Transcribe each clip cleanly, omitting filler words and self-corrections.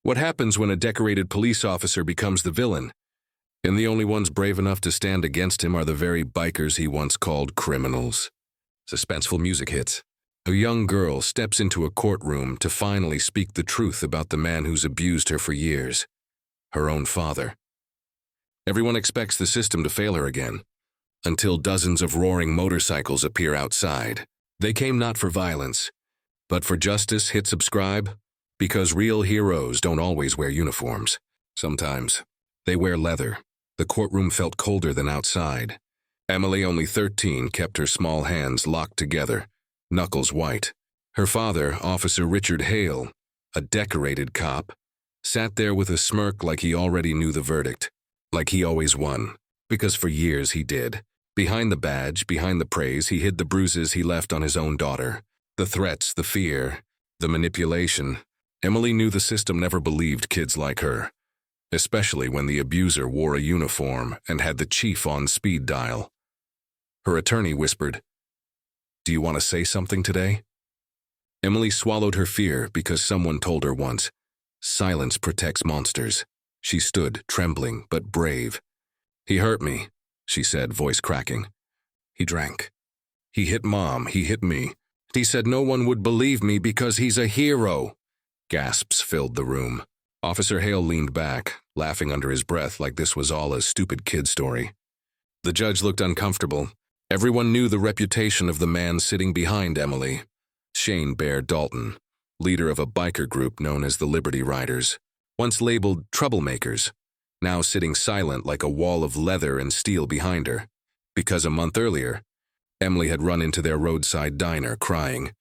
What happens when a decorated police officer becomes the villain? And the only ones brave enough to stand against him are the very bikers he once called criminals. Suspenseful music hits. A young girl steps into a courtroom to finally speak the truth about the man who's abused her for years. Her own father. Everyone expects the system to fail her again, until dozens of roaring motorcycles appear outside. They came not for violence, but for justice. Hit subscribe, because real heroes don't always wear uniforms. Sometimes they wear leather. The courtroom felt colder than outside. Emily, only 13, kept her small hands locked together, knuckles white. Her father, Officer Richard Hale, a decorated cop, sat there with a smirk like he already knew the verdict, like he always won, because for years he did. Behind the badge, behind the praise, he hid the bruises he left on his own daughter. The threats, the fear, the manipulation. Emily knew the system never believed kids like her, especially when the abuser wore a uniform and had the chief on speed dial. Her attorney whispered, "Do you want to say something today?" Emily swallowed her fear because someone told her once, "Silence protects monsters." She stood, trembling but brave. "He hurt me," she said, voice cracking. "He drank. He hit Mom, he hit me. He said no one would believe me because he's a hero." Gasps filled the room. Officer Hale leaned back, laughing under his breath like this was all a stupid kid story. The judge looked uncomfortable. Everyone knew the reputation of the man sitting behind Emily, Shane Bear Dalton, leader of a biker group known as the Liberty Riders, once labeled troublemakers, now sitting silent like a wall of leather and steel behind her, because a month earlier, Emily had run into their roadside diner crying,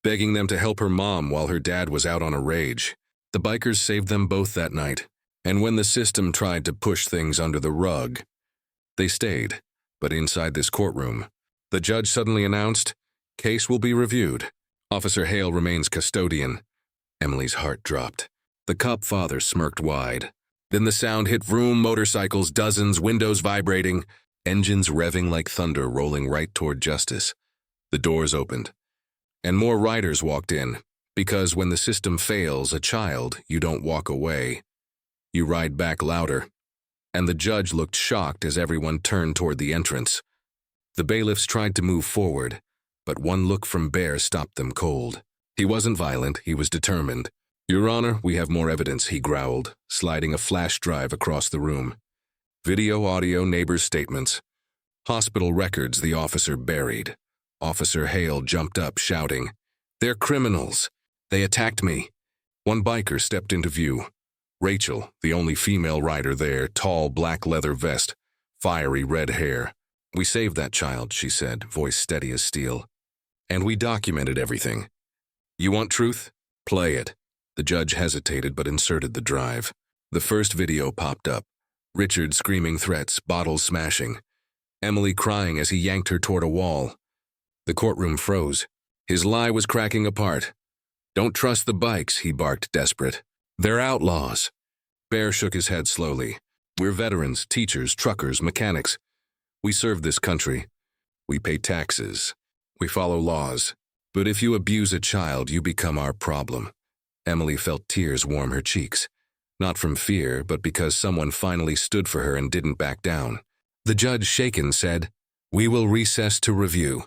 begging them to help her mom while her dad was out on a rage. The bikers saved them both that night, and when the system tried to push things under the rug, they stayed. But inside this courtroom, the judge suddenly announced, "Case will be reviewed. Officer Hale remains custodian." Emily's heart dropped. The cop father smirked wide. Then the sound hit room, motorcycles, dozens, windows vibrating, engines revving like thunder rolling right toward justice. The doors opened, and more riders walked in, because when the system fails a child, you don't walk away. You ride back louder. And the judge looked shocked as everyone turned toward the entrance. The bailiffs tried to move forward, but one look from Bear stopped them cold. He wasn't violent, he was determined. "Your Honor, we have more evidence," he growled, sliding a flash drive across the room. Video, audio, neighbors' statements. Hospital records the officer buried. Officer Hale jumped up, shouting, "They're criminals! They attacked me!" One biker stepped into view. Rachel, the only female rider there, tall black leather vest, fiery red hair. "We saved that child," she said, voice steady as steel. "And we documented everything. You want truth? Play it." The judge hesitated but inserted the drive. The first video popped up. Richard screaming threats, bottles smashing. Emily crying as he yanked her toward a wall. The courtroom froze. His lie was cracking apart. "Don't trust the bikes," he barked, desperate. "They're outlaws." Bear shook his head slowly. "We're veterans, teachers, truckers, mechanics. We serve this country. We pay taxes. We follow laws. But if you abuse a child, you become our problem." Emily felt tears warm her cheeks. Not from fear, but because someone finally stood for her and didn't back down. The judge, shaken, said, "We will recess to review."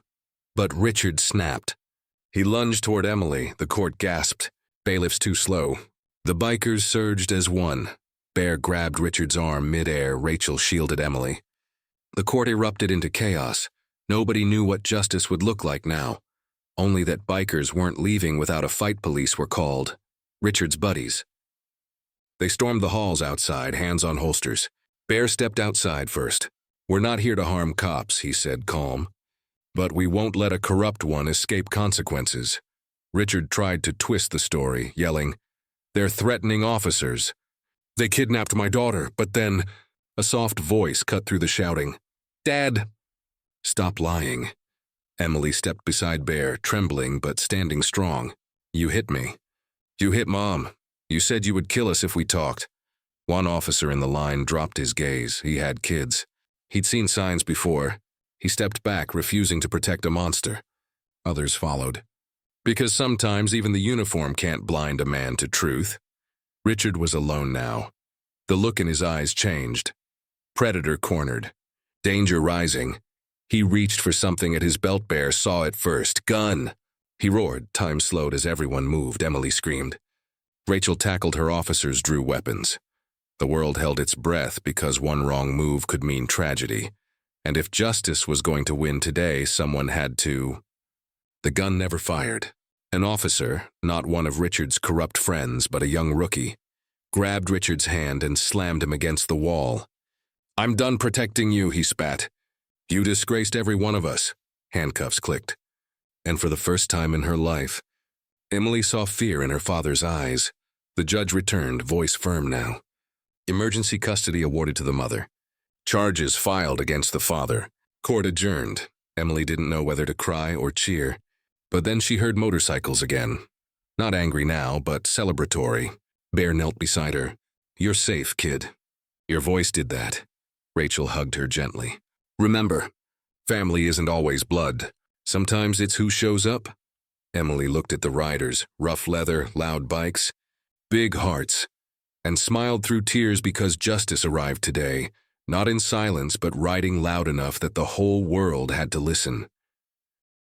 But Richard snapped. He lunged toward Emily. The court gasped. Bailiffs too slow. The bikers surged as one. Bear grabbed Richard's arm mid-air. Rachel shielded Emily. The court erupted into chaos. Nobody knew what justice would look like now. Only that bikers weren't leaving without a fight. Police were called. Richard's buddies. They stormed the halls outside, hands on holsters. Bear stepped outside first. "We're not here to harm cops," he said, calm. "But we won't let a corrupt one escape consequences." Richard tried to twist the story, yelling, "They're threatening officers. They kidnapped my daughter, but then..." A soft voice cut through the shouting. "Dad!" "Stop lying." Emily stepped beside Bear, trembling but standing strong. "You hit me. You hit Mom. You said you would kill us if we talked." One officer in the line dropped his gaze. He had kids. He'd seen signs before. He stepped back, refusing to protect a monster. Others followed. Because sometimes even the uniform can't blind a man to truth. Richard was alone now. The look in his eyes changed. Predator cornered. Danger rising. He reached for something at his belt bear, saw it first. Gun! He roared. Time slowed as everyone moved. Emily screamed. Rachel tackled her officers, drew weapons. The world held its breath because one wrong move could mean tragedy. And if justice was going to win today, someone had to. The gun never fired. An officer, not one of Richard's corrupt friends, but a young rookie, grabbed Richard's hand and slammed him against the wall. "I'm done protecting you," he spat. "You disgraced every one of us." Handcuffs clicked. And for the first time in her life, Emily saw fear in her father's eyes. The judge returned, voice firm now. Emergency custody awarded to the mother. Charges filed against the father. Court adjourned. Emily didn't know whether to cry or cheer. But then she heard motorcycles again. Not angry now, but celebratory. Bear knelt beside her. "You're safe, kid." "Your voice did that." Rachel hugged her gently. "Remember, family isn't always blood. Sometimes it's who shows up." Emily looked at the riders, rough leather, loud bikes, big hearts, and smiled through tears because justice arrived today, not in silence but riding loud enough that the whole world had to listen.